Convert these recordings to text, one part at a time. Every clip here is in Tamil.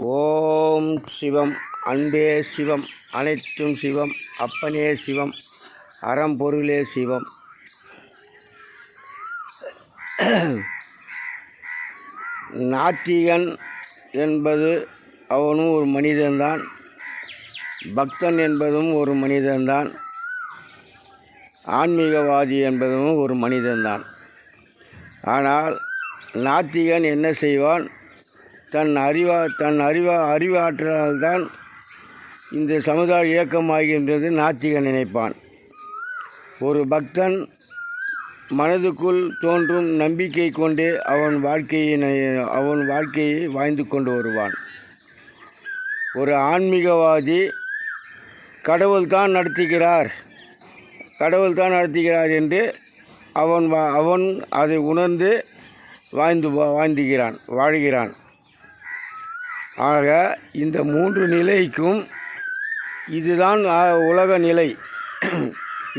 ஓம் சிவம். அன்பே சிவம், அனைத்தும் சிவம், அப்பனே சிவம், அறம்பொருளே சிவம். நாத்திகன் என்பது அவனும் ஒரு மனிதன்தான், பக்தன் என்பதும் ஒரு மனிதன்தான், ஆன்மீகவாதி என்பதும் ஒரு மனிதன்தான். ஆனால் நாத்திகன் என்ன செய்வான்? தன் அறிவாற்றலால்தான் இந்த சமுதாய இயக்கமாகின்றது நாத்திகன் நினைப்பான். ஒரு பக்தன் மனதுக்குள் தோன்றும் நம்பிக்கை கொண்டே அவன் வாழ்க்கையை வாழ்ந்து கொண்டு வருவான். ஒரு ஆன்மீகவாதி கடவுள்தான் நடத்துகிறார் என்று அவன் அதை உணர்ந்து வாழ்கிறான். ஆக இந்த மூன்று நிலைக்கும் இதுதான் உலக நிலை.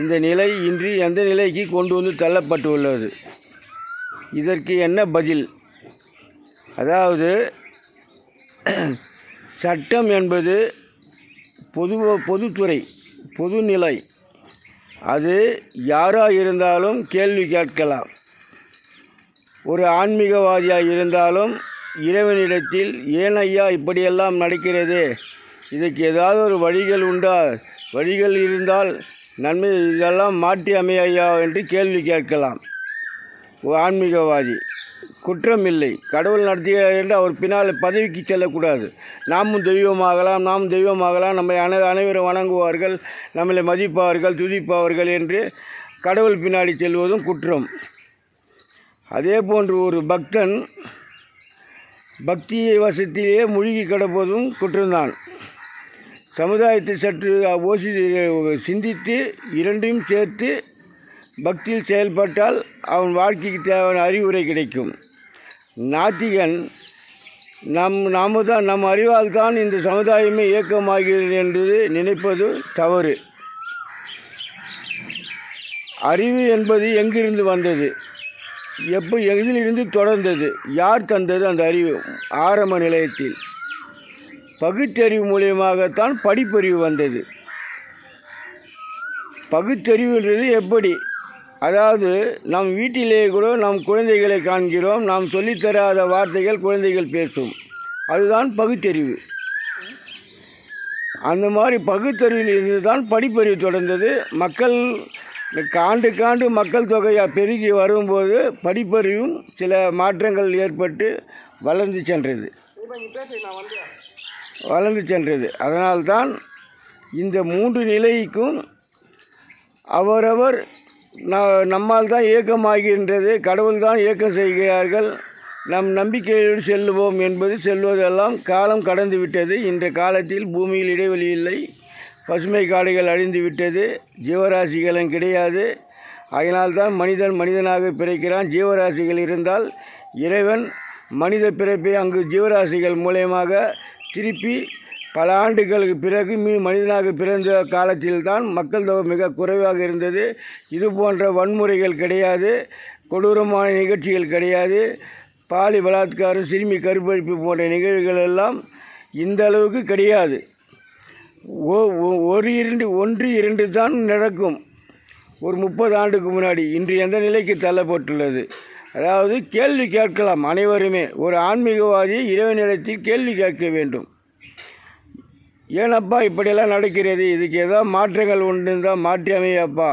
இந்த நிலை இன்றி எந்த நிலைக்கு கொண்டு வந்து தள்ளப்பட்டுள்ளது. இதற்கு என்ன பதில்? அதாவது சட்டம் என்பது பொதுத்துறை, பொதுநிலை. அது யாராக இருந்தாலும் கேள்வி கேட்கலாம். ஒரு ஆன்மீகவாதியாக இருந்தாலும் இறைவனிடத்தில், ஏன் ஐயா இப்படியெல்லாம் நடக்கிறது, இதுக்கு ஏதாவது ஒரு வழிகள் உண்டா, வழிகள் இருந்தால் நன்மை, இதெல்லாம் மாற்றி அமைய ஐயா என்று கேள்வி கேட்கலாம். ஒரு ஆன்மீகவாதி குற்றம் இல்லை. கடவுள் நடத்துகிறார் என்று அவர் பின்னால் பதவிக்கு செல்லக்கூடாது. நாமும் தெய்வமாகலாம், நம்மை அனைவரும் வணங்குவார்கள், நம்மளை மதிப்பார்கள், துதிப்பார்கள் என்று கடவுள் பின்னாடி செல்வதும் குற்றம். அதே போன்று ஒரு பக்தன் பக்தியை வசத்திலே மூழ்கி கிடப்பதும் குற்றம்தான். சமுதாயத்தை சற்று சிந்தித்து இரண்டையும் சேர்த்து பக்தியில் செயல்பட்டால் அவன் வாழ்க்கைக்கு தேவையான அறிவுரை கிடைக்கும். நாத்திகன் நம் அறிவால் தான் இந்த சமுதாயமே இயக்கமாகிறது என்று நினைப்பது தவறு. அறிவு என்பது எங்கிருந்து வந்தது, எதிலிருந்து தொடர்ந்தது, யார் தந்தது? அந்த அறிவு ஆரம்ப நிலையத்தில் பகுத்தறிவு மூலியமாகத்தான் படிப்பறிவு வந்தது. பகுத்தறிவுன்றது எப்படி? அதாவது நம் வீட்டிலே கூட நம் குழந்தைகளை காண்கிறோம், நாம் சொல்லித்தராத வார்த்தைகள் குழந்தைகள் பேசும். அதுதான் பகுத்தறிவு. அந்த மாதிரி பகுத்தறிவில் இருந்து தான் படிப்பறிவு தொடர்ந்தது. ஆண்டுக்காண்டு மக்கள் தொகையாக பெருகி வரும்போது படிப்பறிவும் சில மாற்றங்கள் ஏற்பட்டு வளர்ந்து சென்றது. அதனால்தான் இந்த மூன்று நிலைக்கும் அவரவர் நம்மால் தான் இயக்கமாகின்றது, கடவுள் தான் இயக்கம் செய்கிறார்கள், நம் நம்பிக்கையோடு செல்வதெல்லாம் காலம் கடந்து விட்டது. இன்றைய காலத்தில் பூமியில் இடைவெளி இல்லை, பசுமை காடுகள் அழிந்து விட்டது, ஜீவராசிகளும் கிடையாது. அதனால்தான் மனிதனாக பிறக்கிறான். ஜீவராசிகள் இருந்தால் இறைவன் மனித பிறப்பை அங்கு ஜீவராசிகள் மூலயமாக திருப்பி பல ஆண்டுகளுக்கு பிறகு மனிதனாக பிறந்த காலத்தில்தான் மக்கள் தொகை மிக குறைவாக இருந்தது. இது போன்ற வன்முறைகள் கிடையாது, கொடூரமான நிகழ்ச்சிகள் கிடையாது, பாலி பலாத்காரம், சிறுமி கற்பழிப்பு போன்ற நிகழ்வுகள் எல்லாம் இந்த அளவுக்கு கிடையாது. ஒன்று இரண்டு தான் நடக்கும் ஒரு 30 ஆண்டுக்கு முன்னாடி. இன்று எந்த நிலைக்கு தள்ளப்பட்டுள்ளது? அதாவது கேள்வி கேட்கலாம் அனைவருமே. ஒரு ஆன்மீகவாதி இறைவனிடத்தில் கேள்வி கேட்க வேண்டும். ஏனப்பா இப்படியெல்லாம் நடக்கிறது, இதுக்கு ஏதாவது மாற்றங்கள் உண்டு இருந்தால் மாற்றி அமையப்பா,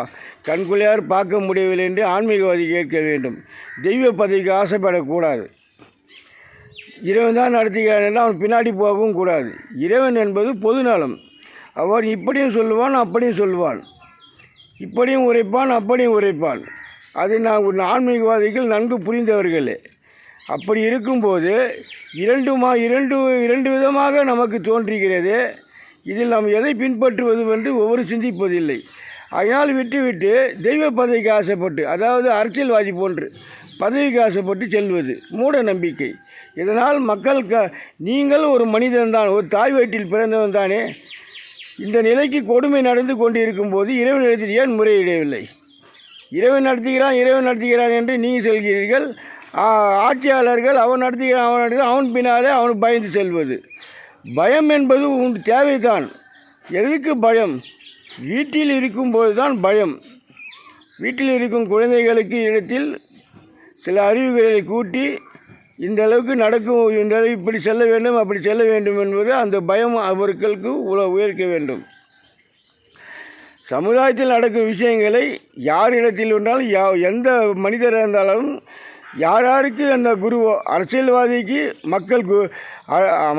கண்குள்ளையார் பார்க்க முடியவில்லை என்று ஆன்மீகவாதி கேட்க வேண்டும். தெய்வ பதவிக்கு ஆசைப்படக்கூடாது. இறைவன் தான் நடத்துகிறான் என்று அவன் பின்னாடி போகவும் கூடாது. இறைவன் என்பது பொதுநலம். அவன் இப்படியும் சொல்லுவான், அப்படியும் சொல்லுவான், இப்படியும் உரைப்பான், அப்படியும் உரைப்பான். அது ஆன்மீகவாதிகள் நன்கு புரிந்தவர்களே. அப்படி இருக்கும்போது இரண்டு விதமாக நமக்கு தோன்றுகிறது. இதில் நாம் எதை பின்பற்றுவது என்று ஒவ்வொரு சிந்திப்பதில்லை. அதனால் விட்டு தெய்வ பதவிக்கு ஆசைப்பட்டு, அதாவது அரசியல்வாதி போன்று பதவிக்கு ஆசைப்பட்டு செல்வது மூட நம்பிக்கை. இதனால் நீங்கள் ஒரு மனிதன்தான், ஒரு தாய் வயிற்றில் பிறந்தவன் தானே. இந்த நிலைக்கு கொடுமை நடந்து கொண்டு இருக்கும்போது இறைவனிடத்தில் ஏன் முறையிடவில்லை? இறைவன் நடத்துகிறான் என்று நீங்கள் சொல்கிறீர்கள். ஆட்சியாளர்கள் அவன் நடத்துகிறான், அவன் பின்னாலே அவனுக்கு பயந்து செல்வது. பயம் என்பது உன் தேவைதான். எதுக்கு பயம்? வீட்டில் இருக்கும்போது தான் பயம். வீட்டில் இருக்கும் குழந்தைகளுக்கு இடத்தில் சில அறிவுகளை கூட்டி இந்த அளவுக்கு நடக்கும், இந்த அளவு இப்படி செல்ல வேண்டும், அப்படி செல்ல வேண்டும் என்பது அந்த பயம் அவர்களுக்கு உயர்க்க வேண்டும். சமுதாயத்தில் நடக்கும் விஷயங்களை யாரிடத்தில் இருந்தாலும் எந்த மனிதராக இருந்தாலும் யாருக்கு அந்த குருவோ, அரசியல்வாதிக்கு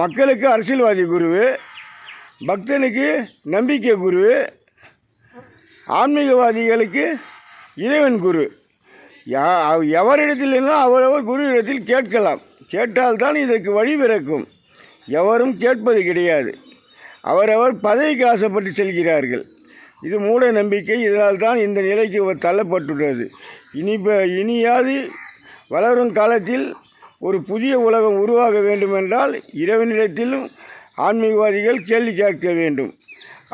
மக்களுக்கு அரசியல்வாதி குருவு, பக்தனுக்கு நம்பிக்கை குரு, ஆன்மீகவாதிகளுக்கு இறைவன் குரு. எவரிடத்தில் இருந்தால் அவரவர் குரு இடத்தில் கேட்கலாம். கேட்டால்தான் இதற்கு வழி பிறக்கும். எவரும் கேட்பது கிடையாது. அவரவர் பதவிக்கு ஆசைப்பட்டு செல்கிறார்கள். இது மூட நம்பிக்கை. இதனால் தான் இந்த நிலைக்கு தள்ளப்பட்டுள்ளது. இனியாவது வளரும் காலத்தில் ஒரு புதிய உலகம் உருவாக வேண்டுமென்றால் இறைவனிடத்திலும் ஆன்மீகவாதிகள் கேள்வி கேட்க வேண்டும்.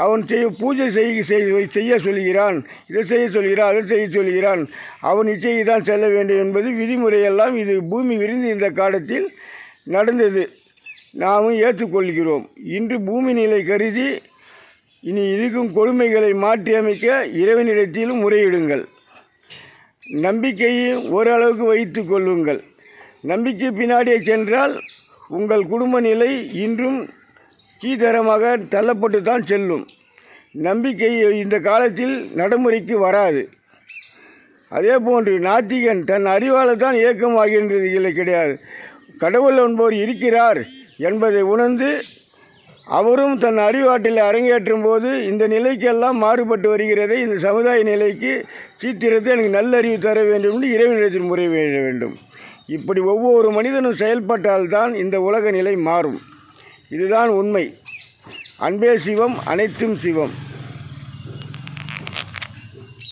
அவன் பூஜை செய்ய சொல்கிறான், இதை செய்ய சொல்கிறான், அதை செய்ய சொல்கிறான், அவன் இச்சையை தான் செல்ல வேண்டும் என்பது விதிமுறையெல்லாம் இது பூமி விரிந்து இந்த காலத்தில் நடந்தது. நாமும் ஏற்றுக்கொள்கிறோம். இன்று பூமி நிலை கருதி இனி இருக்கும் கொடுமைகளை மாற்றியமைக்க இறைவனிடத்திலும் முறையிடுங்கள். நம்பிக்கையை ஓரளவுக்கு வைத்து கொள்ளுங்கள். நம்பிக்கை பின்னாடியே சென்றால் உங்கள் குடும்ப நிலை இன்றும் கீதரமாக தள்ளப்பட்டு தான் செல்லும். நம்பிக்கை இந்த காலத்தில் நடைமுறைக்கு வராது. அதே போன்று நாத்திகன் தன் அறிவால் தான் இயக்கமாகின்றது இல்லை கிடையாது. கடவுள் என்பவர் இருக்கிறார் என்பதை உணர்ந்து அவரும் தன் அறிவாட்டில் அரங்கேற்றும் போது இந்த நிலைக்கெல்லாம் மாறுபட்டு வருகிறது. இந்த சமுதாய நிலைக்கு சீத்திரத்தை எனக்கு நல்ல அறிவு தர வேண்டும் என்று இறைவனிடத்தில் முறை வேண்டும். இப்படி ஒவ்வொரு மனிதனும் செயல்பட்டால்தான் இந்த உலக நிலை மாறும். இதுதான் உண்மை. அன்பே சிவம், அனைத்தும் சிவம்.